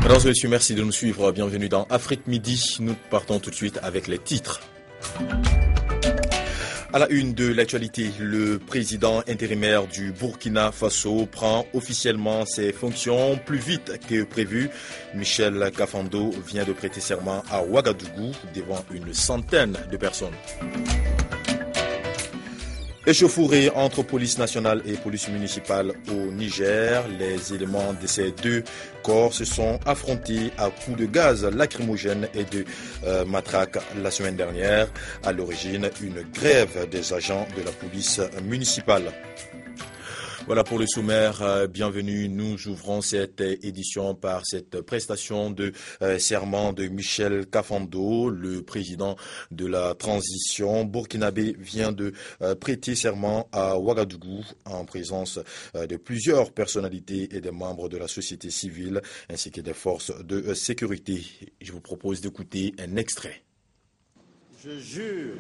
Mesdames et messieurs, merci de nous suivre. Bienvenue dans Afrique Midi. Nous partons tout de suite avec les titres. À la une de l'actualité, le président intérimaire du Burkina Faso prend officiellement ses fonctions plus vite que prévu. Michel Kafando vient de prêter serment à Ouagadougou devant une centaine de personnes. Échauffourée entre police nationale et police municipale au Niger, les éléments de ces deux corps se sont affrontés à coups de gaz lacrymogène et de matraque la semaine dernière. À l'origine, une grève des agents de la police municipale. Voilà pour le sommaire. Bienvenue. Nous ouvrons cette édition par cette prestation de serment de Michel Kafando, le président de la transition burkinabé vient de prêter serment à Ouagadougou en présence de plusieurs personnalités et des membres de la société civile ainsi que des forces de sécurité. Je vous propose d'écouter un extrait. Je jure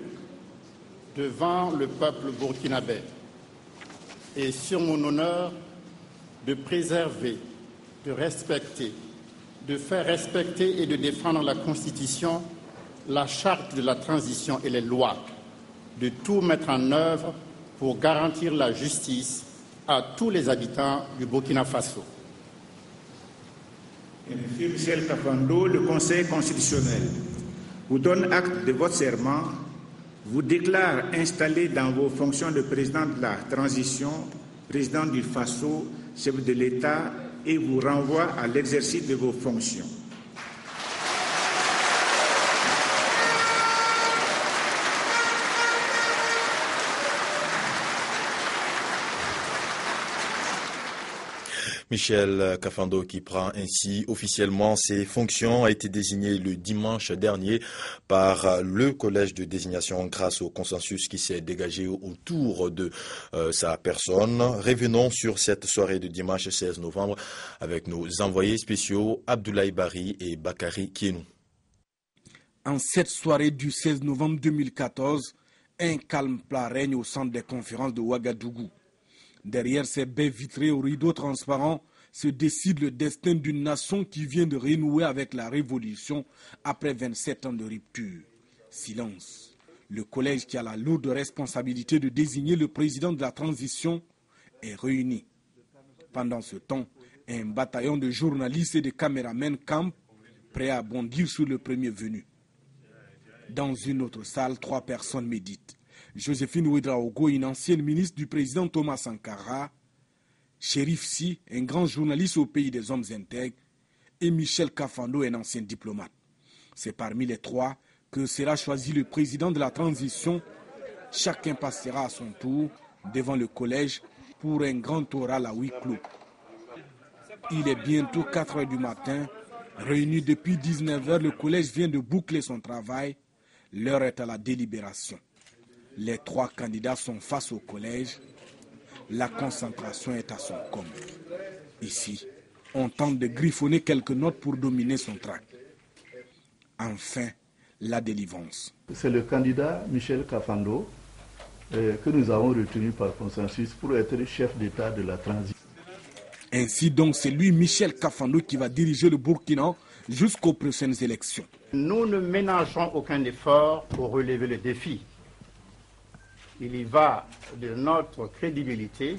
devant le peuple burkinabé et sur mon honneur de préserver, de respecter, de faire respecter et de défendre la Constitution, la charte de la transition et les lois, de tout mettre en œuvre pour garantir la justice à tous les habitants du Burkina Faso. Monsieur Michel Kafando, le Conseil constitutionnel vous donne acte de votre serment, vous déclare installé dans vos fonctions de président de la transition, président du Faso, chef de l'État, et vous renvoie à l'exercice de vos fonctions. Michel Kafando, qui prend ainsi officiellement ses fonctions, a été désigné le dimanche dernier par le collège de désignation grâce au consensus qui s'est dégagé autour de sa personne. Revenons sur cette soirée de dimanche 16 novembre avec nos envoyés spéciaux Abdoulaye Bari et Bakary Kienou. En cette soirée du 16 novembre 2014, un calme plat règne au centre des conférences de Ouagadougou. Derrière ces baies vitrées aux rideaux transparents se décide le destin d'une nation qui vient de renouer avec la révolution après 27 ans de rupture. Silence. Le collège qui a la lourde responsabilité de désigner le président de la transition est réuni. Pendant ce temps, un bataillon de journalistes et de caméramens campe, prêts à bondir sur le premier venu. Dans une autre salle, 3 personnes méditent. Joséphine Ouedraogo, une ancienne ministre du président Thomas Sankara, Chérif Si, un grand journaliste au pays des hommes intègres, et Michel Kafando, un ancien diplomate. C'est parmi les 3 que sera choisi le président de la transition. Chacun passera à son tour devant le collège pour un grand oral à huis clos. Il est bientôt 4 heures du matin. Réuni depuis 19 heures, le collège vient de boucler son travail. L'heure est à la délibération. Les 3 candidats sont face au collège. La concentration est à son comble. Ici, on tente de griffonner quelques notes pour dominer son tract. Enfin, la délivrance. C'est le candidat Michel Kafando que nous avons retenu par consensus pour être chef d'État de la transition. Ainsi donc, c'est lui, Michel Kafando, qui va diriger le Burkina jusqu'aux prochaines élections. Nous ne ménageons aucun effort pour relever le défi. Il y va de notre crédibilité,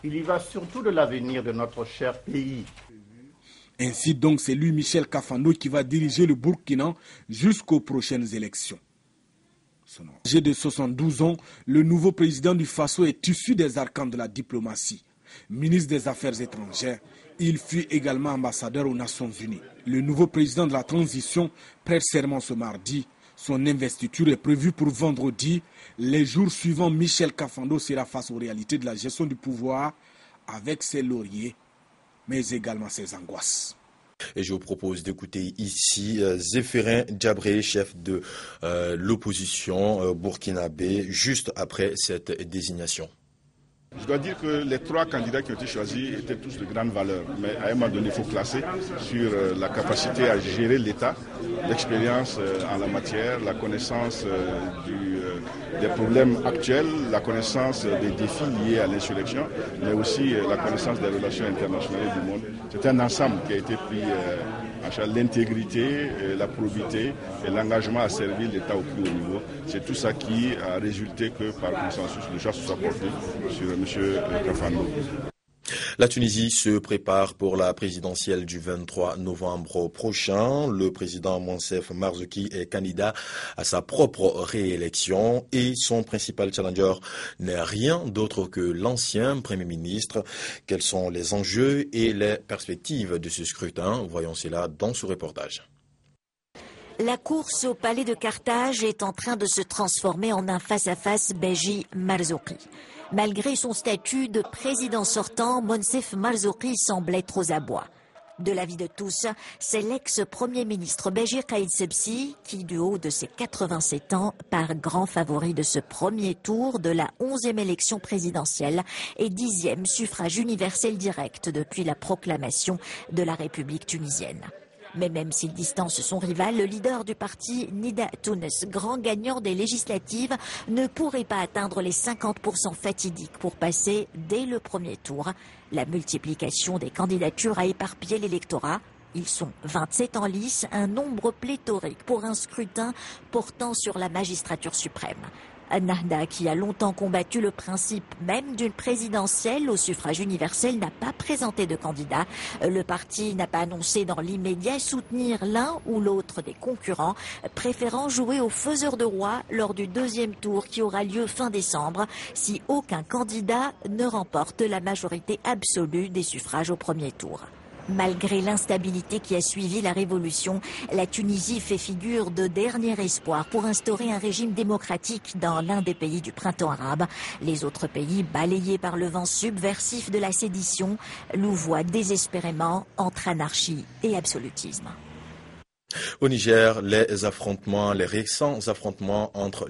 il y va surtout de l'avenir de notre cher pays. Ainsi donc, c'est lui, Michel Kafando, qui va diriger le Burkina jusqu'aux prochaines élections. Âgé de 72 ans, le nouveau président du Faso est issu des arcanes de la diplomatie. Ministre des Affaires étrangères, il fut également ambassadeur aux Nations Unies. Le nouveau président de la transition prête serment ce mardi. Son investiture est prévue pour vendredi. Les jours suivants, Michel Kafando sera face aux réalités de la gestion du pouvoir avec ses lauriers, mais également ses angoisses. Et je vous propose d'écouter ici Zéphirin Djabré, chef de l'opposition burkinabé, juste après cette désignation. Je dois dire que les 3 candidats qui ont été choisis étaient tous de grande valeur. Mais à un moment donné, il faut classer sur la capacité à gérer l'État, l'expérience en la matière, la connaissance des problèmes actuels, la connaissance des défis liés à l'insurrection, mais aussi la connaissance des relations internationales du monde. C'est un ensemble qui a été pris en charge. L'intégrité, la probité et l'engagement à servir l'État au plus haut niveau. C'est tout ça qui a résulté que par consensus, le choix se soit porté sur M. Kafando. La Tunisie se prépare pour la présidentielle du 23 novembre prochain. Le président Monsef Marzouki est candidat à sa propre réélection et son principal challenger n'est rien d'autre que l'ancien Premier ministre. Quels sont les enjeux et les perspectives de ce scrutin? Voyons cela dans ce reportage. La course au palais de Carthage est en train de se transformer en un face-à-face Beji Marzouki. Malgré son statut de président sortant, Monsef Marzouki semble être aux abois. De l'avis de tous, c'est l'ex-premier ministre Béji Caïd Sebsi qui, du haut de ses 87 ans, part grand favori de ce premier tour de la 11e élection présidentielle et 10e suffrage universel direct depuis la proclamation de la République tunisienne. Mais même s'il distance son rival, le leader du parti Nida Tounes, grand gagnant des législatives, ne pourrait pas atteindre les 50% fatidiques pour passer dès le premier tour. La multiplication des candidatures a éparpillé l'électorat. Ils sont 27 en lice, un nombre pléthorique pour un scrutin portant sur la magistrature suprême. Nahda, qui a longtemps combattu le principe même d'une présidentielle au suffrage universel, n'a pas présenté de candidat. Le parti n'a pas annoncé dans l'immédiat soutenir l'un ou l'autre des concurrents, préférant jouer au faiseur de roi lors du deuxième tour qui aura lieu fin décembre si aucun candidat ne remporte la majorité absolue des suffrages au premier tour. Malgré l'instabilité qui a suivi la révolution, la Tunisie fait figure de dernier espoir pour instaurer un régime démocratique dans l'un des pays du printemps arabe. Les autres pays, balayés par le vent subversif de la sédition, louvoient désespérément entre anarchie et absolutisme. Au Niger, les récents affrontements entre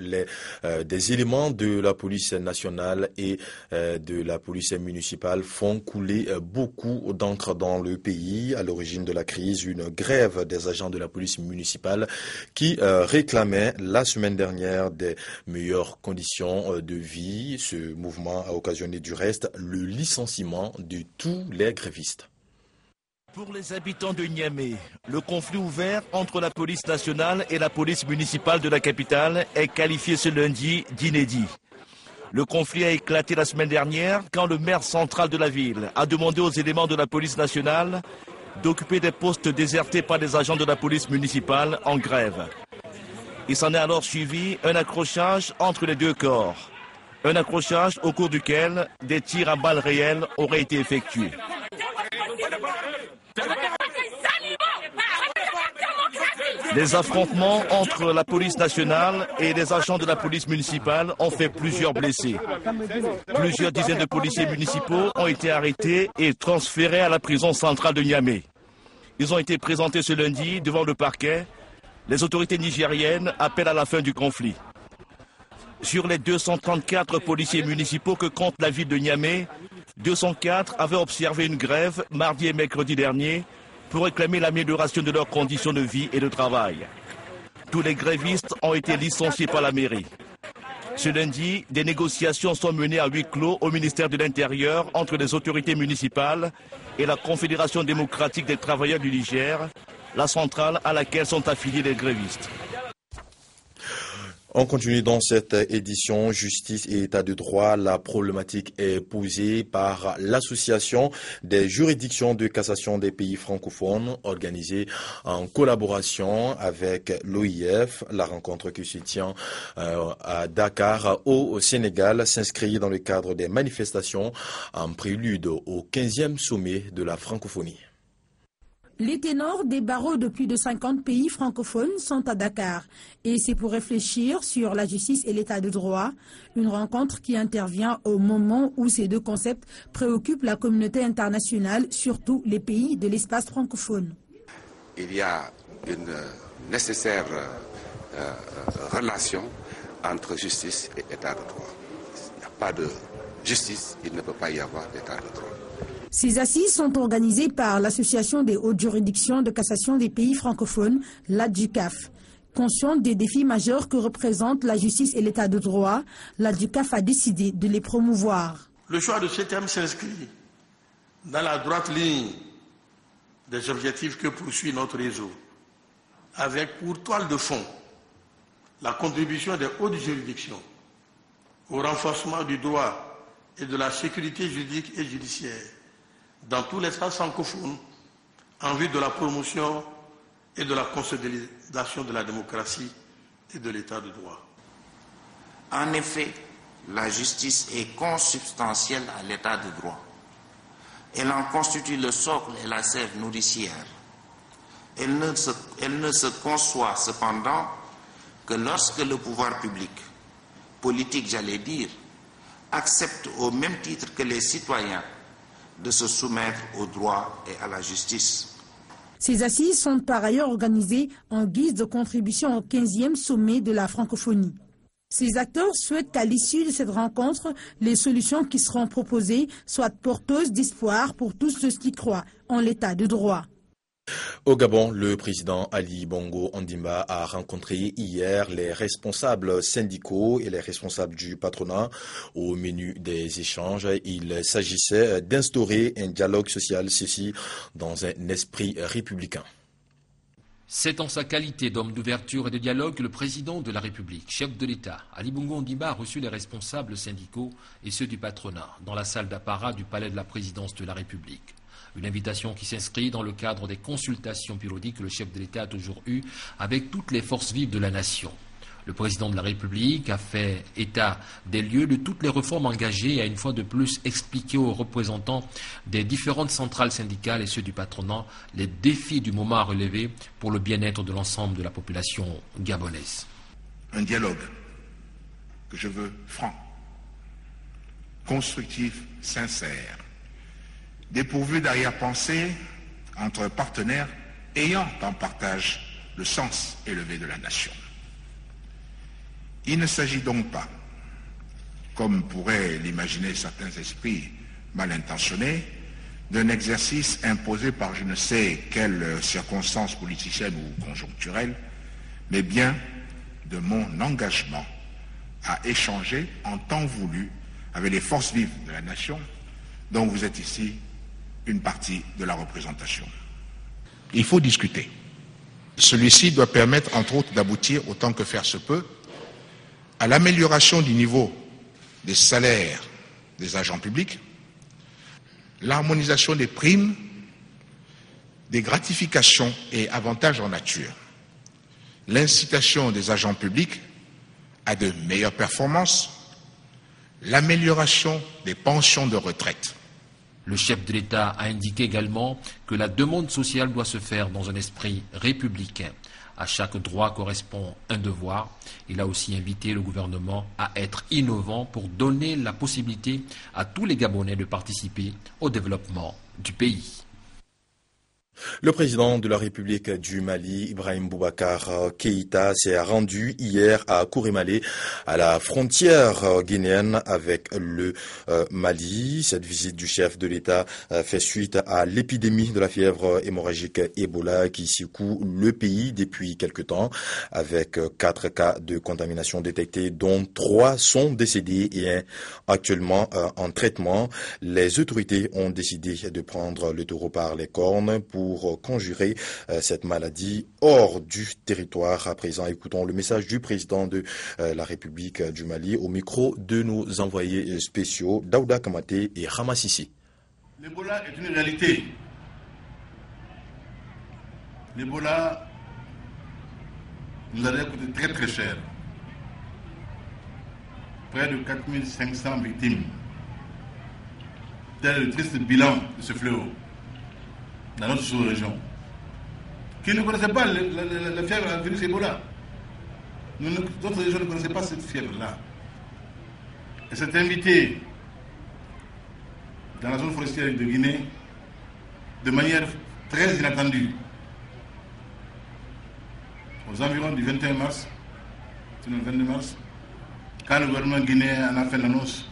des éléments de la police nationale et de la police municipale font couler beaucoup d'encre dans le pays. À l'origine de la crise, une grève des agents de la police municipale qui réclamait la semaine dernière des meilleures conditions de vie. Ce mouvement a occasionné du reste le licenciement de tous les grévistes. Pour les habitants de Niamey, le conflit ouvert entre la police nationale et la police municipale de la capitale est qualifié ce lundi d'inédit. Le conflit a éclaté la semaine dernière quand le maire central de la ville a demandé aux éléments de la police nationale d'occuper des postes désertés par des agents de la police municipale en grève. Il s'en est alors suivi un accrochage entre les deux corps. Un accrochage au cours duquel des tirs à balles réelles auraient été effectués. Les affrontements entre la police nationale et les agents de la police municipale ont fait plusieurs blessés. Plusieurs dizaines de policiers municipaux ont été arrêtés et transférés à la prison centrale de Niamey. Ils ont été présentés ce lundi devant le parquet. Les autorités nigériennes appellent à la fin du conflit. Sur les 234 policiers municipaux que compte la ville de Niamey, 204 avaient observé une grève mardi et mercredi dernier pour réclamer l'amélioration de leurs conditions de vie et de travail. Tous les grévistes ont été licenciés par la mairie. Ce lundi, des négociations sont menées à huis clos au ministère de l'Intérieur entre les autorités municipales et la Confédération démocratique des travailleurs du Niger, la centrale à laquelle sont affiliés les grévistes. On continue dans cette édition Justice et État de droit. La problématique est posée par l'Association des juridictions de cassation des pays francophones, organisée en collaboration avec l'OIF. La rencontre qui se tient à Dakar, au Sénégal, s'inscrit dans le cadre des manifestations en prélude au 15e sommet de la francophonie. Les ténors des barreaux de plus de 50 pays francophones sont à Dakar et c'est pour réfléchir sur la justice et l'état de droit, une rencontre qui intervient au moment où ces deux concepts préoccupent la communauté internationale, surtout les pays de l'espace francophone. Il y a une nécessaire relation entre justice et état de droit. Il n'y a pas de justice, il ne peut pas y avoir d'état de droit. Ces assises sont organisées par l'Association des hautes juridictions de cassation des pays francophones, l'ADJUCAF. Consciente des défis majeurs que représentent la justice et l'état de droit, l'ADJUCAF a décidé de les promouvoir. Le choix de ce thème s'inscrit dans la droite ligne des objectifs que poursuit notre réseau, avec pour toile de fond la contribution des hautes juridictions au renforcement du droit et de la sécurité juridique et judiciaire dans tout l'espace francophone en vue de la promotion et de la consolidation de la démocratie et de l'état de droit. En effet, la justice est consubstantielle à l'état de droit. Elle en constitue le socle et la sève nourricière. Elle ne se conçoit cependant que lorsque le pouvoir public, politique j'allais dire, accepte au même titre que les citoyens de se soumettre au droit et à la justice. Ces assises sont par ailleurs organisées en guise de contribution au 15e sommet de la francophonie. Ces acteurs souhaitent qu'à l'issue de cette rencontre, les solutions qui seront proposées soient porteuses d'espoir pour tous ceux qui croient en l'état de droit. Au Gabon, le président Ali Bongo Ondimba a rencontré hier les responsables syndicaux et les responsables du patronat. Au menu des échanges, il s'agissait d'instaurer un dialogue social, ceci dans un esprit républicain. C'est en sa qualité d'homme d'ouverture et de dialogue que le président de la République, chef de l'État, Ali Bongo Ondimba, a reçu les responsables syndicaux et ceux du patronat dans la salle d'apparat du palais de la présidence de la République. Une invitation qui s'inscrit dans le cadre des consultations périodiques que le chef de l'État a toujours eues avec toutes les forces vives de la nation. Le président de la République a fait état des lieux de toutes les réformes engagées et a une fois de plus expliqué aux représentants des différentes centrales syndicales et ceux du patronat les défis du moment à relever pour le bien-être de l'ensemble de la population gabonaise. Un dialogue que je veux franc, constructif, sincère, dépourvu d'arrière-pensée entre partenaires ayant en partage le sens élevé de la nation. Il ne s'agit donc pas, comme pourraient l'imaginer certains esprits mal intentionnés, d'un exercice imposé par je ne sais quelle circonstance politicienne ou conjoncturelle, mais bien de mon engagement à échanger en temps voulu avec les forces vives de la nation dont vous êtes ici une partie de la représentation. Il faut discuter. Celui-ci doit permettre, entre autres, d'aboutir, autant que faire se peut, à l'amélioration du niveau des salaires des agents publics, l'harmonisation des primes, des gratifications et avantages en nature, l'incitation des agents publics à de meilleures performances, l'amélioration des pensions de retraite. Le chef de l'État a indiqué également que la demande sociale doit se faire dans un esprit républicain. À chaque droit correspond un devoir. Il a aussi invité le gouvernement à être innovant pour donner la possibilité à tous les Gabonais de participer au développement du pays. Le président de la République du Mali, Ibrahim Boubacar Keïta, s'est rendu hier à Kourimale, à la frontière guinéenne avec le Mali. Cette visite du chef de l'État fait suite à l'épidémie de la fièvre hémorragique Ebola qui secoue le pays depuis quelque temps, avec 4 cas de contamination détectés, dont 3 sont décédés et 1 actuellement en traitement. Les autorités ont décidé de prendre le taureau par les cornes pour conjurer cette maladie hors du territoire. À présent, écoutons le message du président de la République du Mali au micro de nos envoyés spéciaux Daouda Kamaté et Ramassissi. L'Ebola est une réalité. L'Ebola nous a coûté très très cher. Près de 4500 victimes. Tel est le triste bilan de ce fléau dans notre sous-région, qui ne connaissait pas la fièvre, la virus Ebola. D'autres régions ne connaissaient pas cette fièvre-là. Et c'est invité dans la zone forestière de Guinée de manière très inattendue. Aux environs du 21 mars, c'est le 22 mars, quand le gouvernement guinéen en a fait l'annonce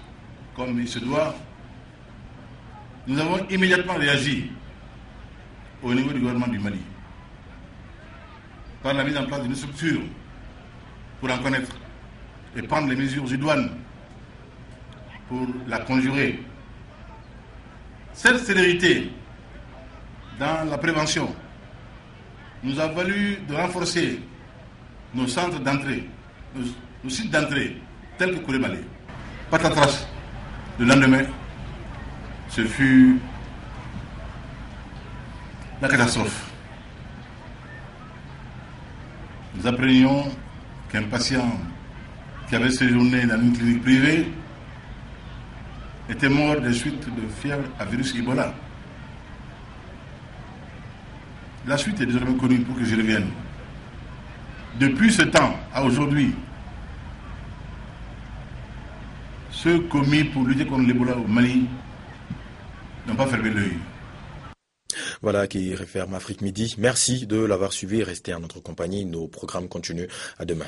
comme il se doit, nous avons immédiatement réagi au niveau du gouvernement du Mali par la mise en place d'une structure pour en connaître et prendre les mesures idoines pour la conjurer. Cette célérité dans la prévention nous a valu de renforcer nos centres d'entrée, nos sites d'entrée, tels que Koulémalé. Patatras, le lendemain, ce fut la catastrophe. Nous apprenions qu'un patient qui avait séjourné dans une clinique privée était mort des suites de fièvre à virus Ebola. La suite est désormais connue pour que je revienne. Depuis ce temps à aujourd'hui, ceux commis pour lutter contre l'Ebola au Mali n'ont pas fermé l'œil. Voilà qui referme Afrique Midi. Merci de l'avoir suivi. Restez en notre compagnie. Nos programmes continuent. À demain.